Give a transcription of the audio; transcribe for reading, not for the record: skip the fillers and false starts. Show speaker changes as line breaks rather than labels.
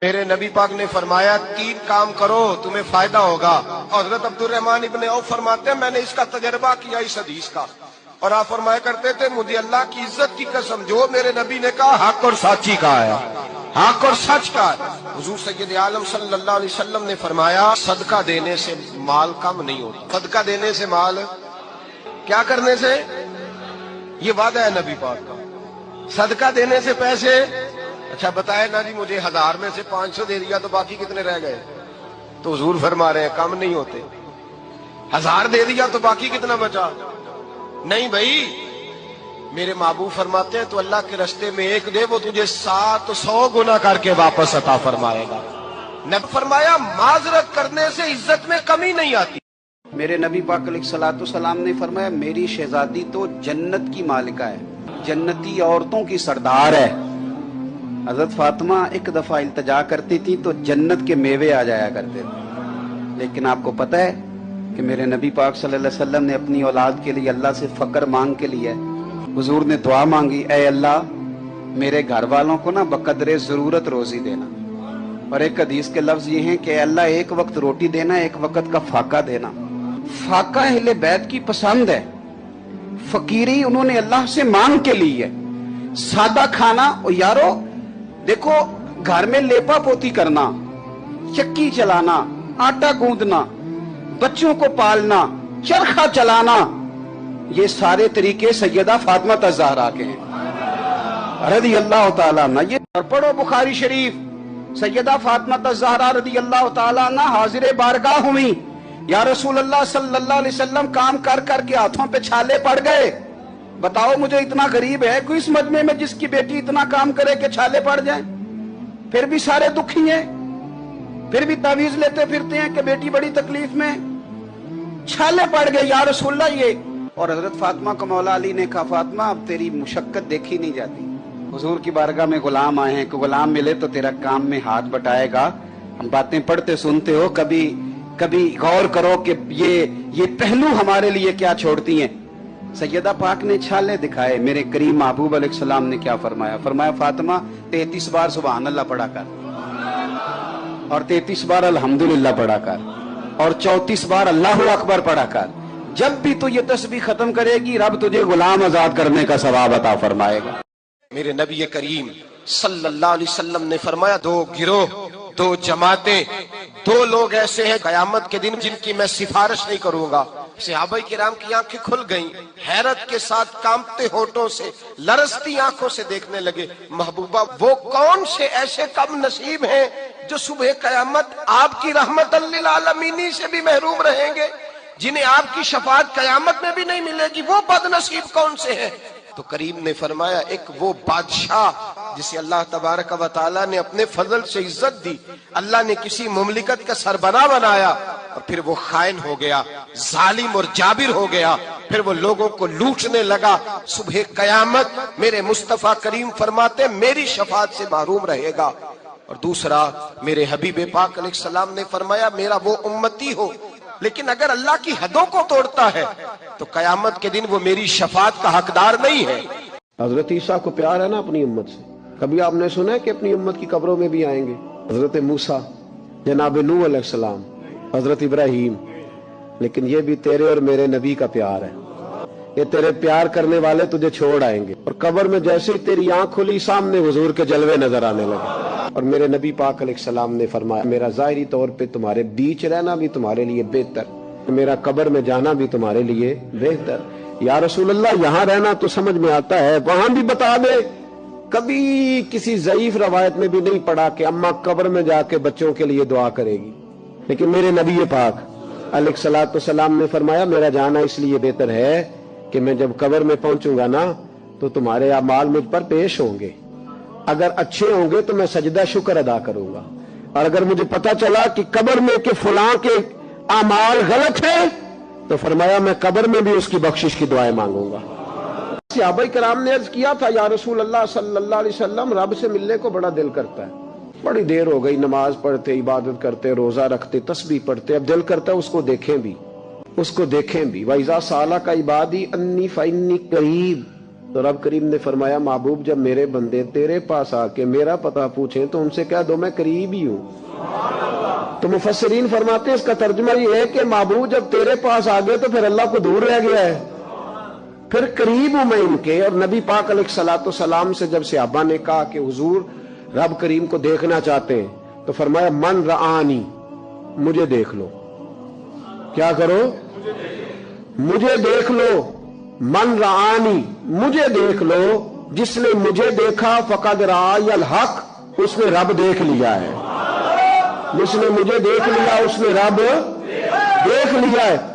میرے نبی پاک نے فرمایا 3 کام کرو تمہیں فائدہ ہوگا۔ حضرت عبدالرحمن ابن عوف فرماتے ہیں میں نے اس کا تجربہ کیا اس حدیث کا، اور آپ فرمایا کرتے تھے مجھے اللہ کی عزت کی قسم جو میرے نبی نے کہا حق اور سچی کہا ہے، حق اور سچ کا ہے۔ حضور سید عالم صلی اللہ علیہ وسلم نے فرمایا صدقہ دینے سے مال کم نہیں ہوتا، صدقہ دینے سے مال کیا کرنے سے، یہ وعدہ ہے نبی پاک کا، صدقہ دینے سے پیسے۔ اچھا بتائے نا جی مجھے 1000 میں سے 500 دے دیا تو باقی کتنے رہ گئے؟ تو حضور فرما رہے ہیں کم نہیں ہوتے۔ 1000 دے دیا تو باقی کتنا بچا؟ نہیں بھائی، میرے محبوب فرماتے ہیں تو اللہ کے رستے میں 1 دے وہ تجھے 700 گنا کر کے واپس عطا فرمائے گا۔ نبی فرمایا معذرت کرنے سے عزت میں کمی نہیں آتی۔
میرے نبی پاک علیہ الصلوۃ والسلام نے فرمایا میری شہزادی تو جنت کی مالکہ ہے، جنتی عورتوں کی سردار ہے۔ حضرت فاطمہ ایک دفعہ التجا کرتی تھی تو جنت کے میوے آ جایا کرتے تھے، لیکن آپ کو پتہ ہے کہ میرے نبی پاک صلی اللہ علیہ وسلم نے اپنی اولاد کے لیے اللہ سے فقر مانگ کے لیے حضور نے دعا مانگی، اے اللہ میرے گھر والوں کو نا بقدر ضرورت روزی دینا، اور ایک حدیث کے لفظ یہ ہیں کہ اے اللہ ایک وقت روٹی دینا، ایک وقت کا فاقہ دینا۔ فاقہ اہل بیت کی پسند ہے، فقیری انہوں نے اللہ سے مانگ کے لی ہے، سادہ کھانا۔ اور یارو دیکھو گھر میں لیپا پوتی کرنا، چکی چلانا، آٹا گوندنا، بچوں کو پالنا، چرخہ چلانا، یہ سارے طریقے سیدہ فاطمہ الزہرا کے ہیں رضی اللہ تعالیٰ عنہ۔ یہ اور پڑھو بخاری شریف، سیدہ فاطمہ الزہرا رضی اللہ تعالیٰ عنہ حاضر بارگاہ ہوئی، یا رسول اللہ صلی اللہ علیہ وسلم کام کر کر کے ہاتھوں پہ چھالے پڑ گئے، بتاؤ مجھے اتنا غریب ہے کوئی اس مجمع میں جس کی بیٹی اتنا کام کرے کہ چھالے پڑ جائیں؟ پھر بھی سارے دکھی ہیں، پھر بھی تعویذ لیتے پھرتے ہیں کہ بیٹی بڑی تکلیف میں، چھالے پڑ گئے یا رسول اللہ یہ۔ اور حضرت فاطمہ کو مولا علی نے کہا فاطمہ اب تیری مشقت دیکھی نہیں جاتی، حضور کی بارگاہ میں غلام آئے ہیں، کہ غلام ملے تو تیرا کام میں ہاتھ بٹائے گا۔ ہم باتیں پڑھتے سنتے ہو، کبھی غور کرو کہ یہ پہلو ہمارے لیے کیا چھوڑتی ہیں۔ سیدہ پاک نے چھالے دکھائے، میرے کریم محبوب علیہ السلام نے کیا فرمایا؟ فرمایا فاطمہ 33 بار سبحان اللہ پڑھا کر، اور 33 بار الحمدللہ پڑھا کر، اور 34 بار اللہ اکبر پڑھا کر۔ جب بھی تو یہ تسبیح ختم کرے گی رب تجھے غلام آزاد کرنے کا ثواب عطا فرمائے گا۔
میرے نبی کریم صلی اللہ علیہ وسلم نے فرمایا 2 گروہ، 2 جماعتیں، 2 لوگ ایسے ہیں قیامت کے دن جن کی میں سفارش نہیں کروں گا۔ صحابہ کرام کی آنکھیں کھل گئیں، حیرت کے ساتھ کانپتے ہونٹوں سے، لرزتی آنکھوں سے دیکھنے لگے، محبوبہ وہ کون سے ایسے کم نصیب ہیں جو صبح قیامت آپ کی رحمت للعالمین سے بھی محروم رہیں گے، جنہیں آپ کی شفاعت قیامت میں بھی نہیں ملے گی، وہ بد نصیب کون سے ہیں؟ تو کریم نے فرمایا ایک وہ بادشاہ جسے اللہ تبارک و تعالیٰ نے اپنے فضل سے عزت دی، اللہ نے کسی مملکت کا سربراہ بنایا اور پھر وہ خائن ہو گیا، ظالم اور جابر ہو گیا، پھر وہ لوگوں کو لوٹنے لگا، صبح قیامت میرے مصطفیٰ کریم فرماتے میری شفاعت سے محروم رہے گا۔ اور دوسرا میرے حبیب پاک علیہ السلام نے فرمایا میرا وہ امتی ہو لیکن اگر اللہ کی حدوں کو توڑتا ہے تو قیامت کے دن وہ میری شفاعت کا حقدار نہیں ہے۔
حضرت عیسیٰ کو پیار ہے نا اپنی امت سے، کبھی آپ نے سنا ہے کہ اپنی امت کی قبروں میں بھی آئیں گے؟ حضرت موسیٰ، جناب نوح علیہ السلام، حضرت ابراہیم، لیکن یہ بھی تیرے اور میرے نبی کا پیار ہے، یہ تیرے پیار کرنے والے تجھے چھوڑ آئیں گے، اور قبر میں جیسے ہی تیری آنکھ کھلی سامنے حضور کے جلوے نظر آنے لگے۔ اور میرے نبی پاک علیہ السلام نے فرمایا میرا ظاہری طور پہ تمہارے بیچ رہنا بھی تمہارے لیے بہتر، میرا قبر میں جانا بھی تمہارے لیے بہتر۔ یا رسول اللہ یہاں رہنا تو سمجھ میں آتا ہے، وہاں بھی بتا دے۔ کبھی کسی ضعیف روایت میں بھی نہیں پڑھا کہ اماں قبر میں جا کے بچوں کے لیے دعا کرے گی، لیکن میرے نبی پاک علیہ الصلوۃ والسلام نے فرمایا میرا جانا اس لیے بہتر ہے کہ میں جب قبر میں پہنچوں گا نا تو تمہارے اعمال مجھ پر پیش ہوں گے، اگر اچھے ہوں گے تو میں سجدہ شکر ادا کروں گا، اور اگر مجھے پتا چلا کہ قبر میں کہ فلاں کے اعمال غلط ہیں تو فرمایا میں قبر میں بھی اس کی بخشش کی دعائیں مانگوں گا۔ صحابہ کرام نے عرض کیا تھا یا رسول اللہ صلی اللہ علیہ وسلم رب سے ملنے کو بڑا دل کرتا ہے، بڑی دیر ہو گئی نماز پڑھتے، عبادت کرتے، روزہ رکھتے، تسبیح پڑھتے، اب دل کرتا ہے اس کو دیکھیں بھی، اس کو دیکھیں بھی۔ وَإِذَا سَأَلَكَ عِبَادِي أَنِّي فَإِنِّي قَرِيبٌ تو رب کریم نے فرمایا محبوب جب میرے بندے تیرے پاس آ کے میرا پتہ پوچھیں تو ان سے کہہ دو میں قریب ہی ہوں۔ تو مفسرین فرماتے ہیں اس کا ترجمہ یہ ہے کہ محبوب جب تیرے پاس آ گئے تو پھر اللہ کو دور رہ گیا ہے، پھر قریب ہوں میں ان کے۔ اور نبی پاک علیہ الصلوۃ والسلام سے جب صحابہ نے کہا کہ حضور رب کریم کو دیکھنا چاہتے ہیں تو فرمایا من رآنی، مجھے دیکھ لو۔ کیا کرو؟ مجھے دیکھ لو۔ من رآنی، مجھے دیکھ لو۔ جس نے مجھے دیکھا فقد رآی الحق، اس نے رب دیکھ لیا ہے۔ جس نے مجھے دیکھ لیا اس نے رب دیکھ لیا ہے۔